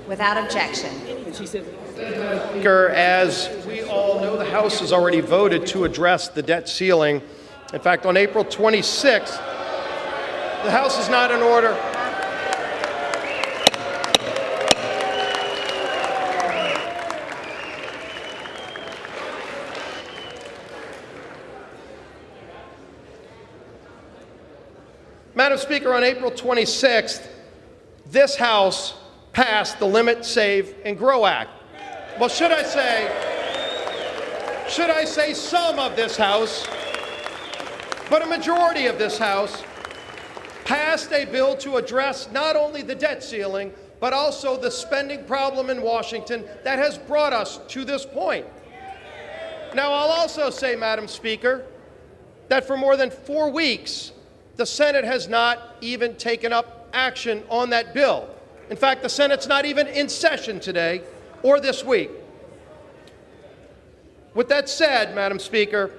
Without objection. Speaker, as we all know, the House has already voted to address the debt ceiling. In fact, on April 26th, the House is not in order. Madam Speaker, on April 26th, this House passed the Limit, Save, and Grow Act. Well, should I say some of this House, but a majority of this House passed a bill to address not only the debt ceiling, but also the spending problem in Washington that has brought us to this point. Now, I'll also say, Madam Speaker, that for more than 4 weeks, the Senate has not even taken up action on that bill. In fact, the Senate's not even in session today or this week. With that said, Madam Speaker,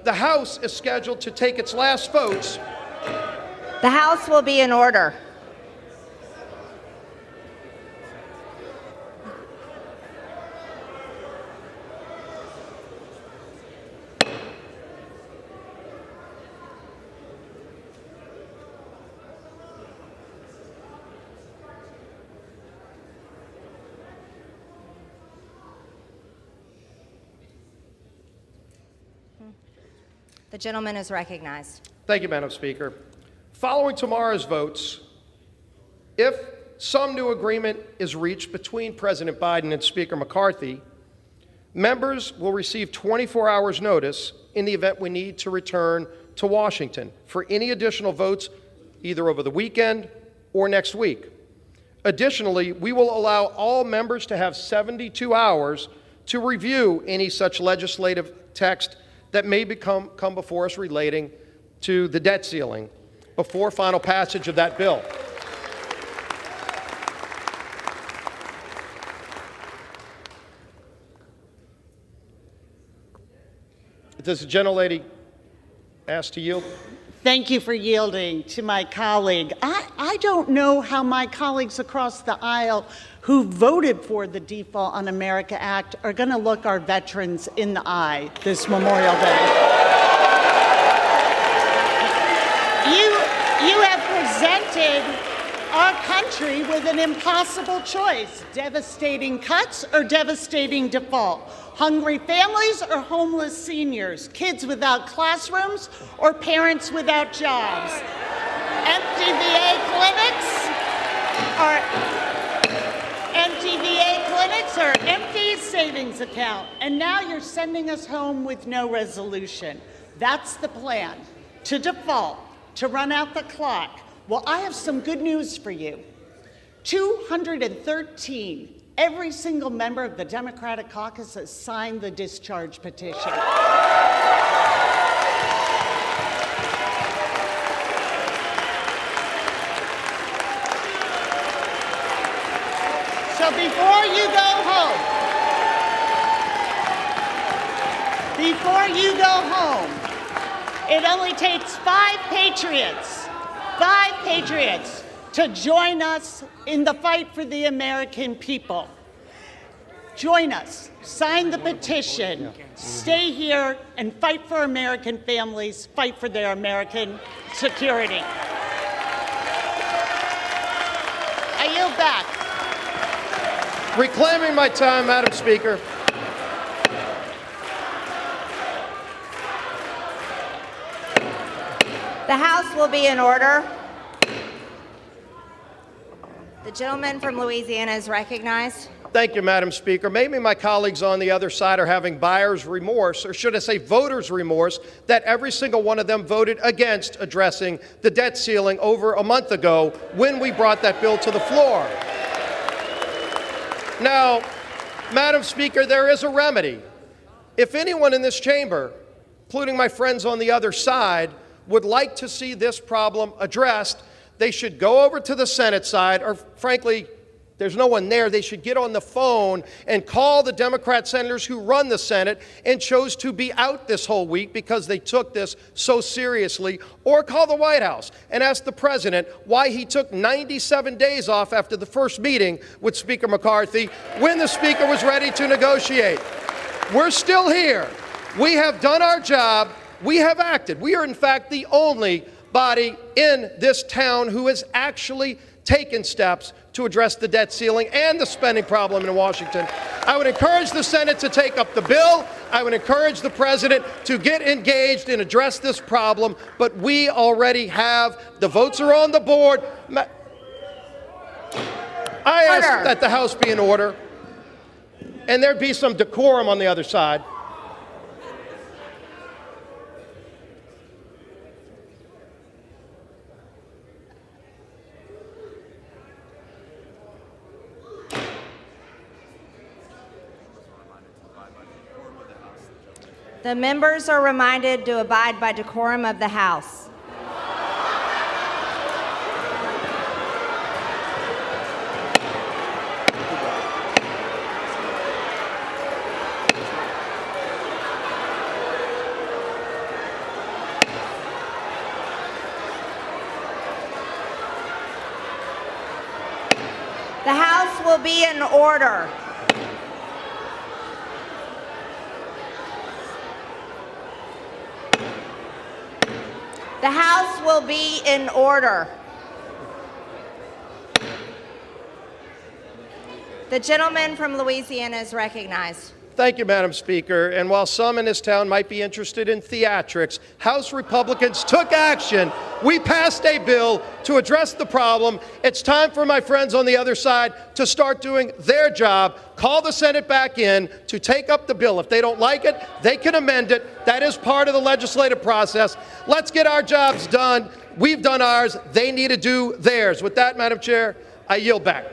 the House is scheduled to take its last votes. The House will be in order. The gentleman is recognized. Thank you, Madam Speaker. Following tomorrow's votes, if some new agreement is reached between President Biden and Speaker McCarthy, members will receive 24 hours notice in the event we need to return to Washington for any additional votes either over the weekend or next week. Additionally, we will allow all members to have 72 hours to review any such legislative text that may come before us relating to the debt ceiling before final passage of that bill. Does the gentlelady ask to yield? Thank you for yielding to my colleague. I don't know how my colleagues across the aisle who voted for the Default on America Act are going to look our veterans in the eye this Memorial Day. You have presented our country with an impossible choice: devastating cuts or devastating default. Hungry families or homeless seniors, kids without classrooms or parents without jobs. Empty VA clinics or empty savings account. And now you're sending us home with no resolution. That's the plan, to default, to run out the clock. Well, I have some good news for you. 213 every single member of the Democratic caucus has signed the discharge petition. So before you go home, it only takes five patriots to join us in the fight for the American people. Join us, sign the petition, stay here and fight for American families, fight for their American security. I yield back. Reclaiming my time, Madam Speaker. The House will be in order. The gentleman from Louisiana is recognized. Thank you, Madam Speaker. Maybe my colleagues on the other side are having buyer's remorse, or should I say voters' remorse, that every single one of them voted against addressing the debt ceiling over a month ago when we brought that bill to the floor. Now, Madam Speaker, there is a remedy. If anyone in this chamber, including my friends on the other side, would like to see this problem addressed, they should go over to the Senate side, or frankly, There's no one there. They should get on the phone and call the Democrat senators who run the Senate and chose to be out this whole week because they took this so seriously, or call the White House and ask the president why he took 97 days off after the first meeting with Speaker McCarthy when the Speaker was ready to negotiate. We're still here. We have done our job. We have acted. We are, in fact, the only body in this town who has actually taken steps to address the debt ceiling and the spending problem in Washington. I would encourage the Senate to take up the bill. I would encourage the president to get engaged and address this problem, but we already have. The votes are on the board. I ask that the House be in order and there be some decorum on the other side. The members are reminded to abide by decorum of the House. The House will be in order. The House will be in order. The gentleman from Louisiana is recognized. Thank you, Madam Speaker. And while some in this town might be interested in theatrics, House Republicans took action. We passed a bill to address the problem. It's time for my friends on the other side to start doing their job. Call the Senate back in to take up the bill. If they don't like it, they can amend it. That is part of the legislative process. Let's get our jobs done. We've done ours. They need to do theirs. With that, Madam Chair, I yield back.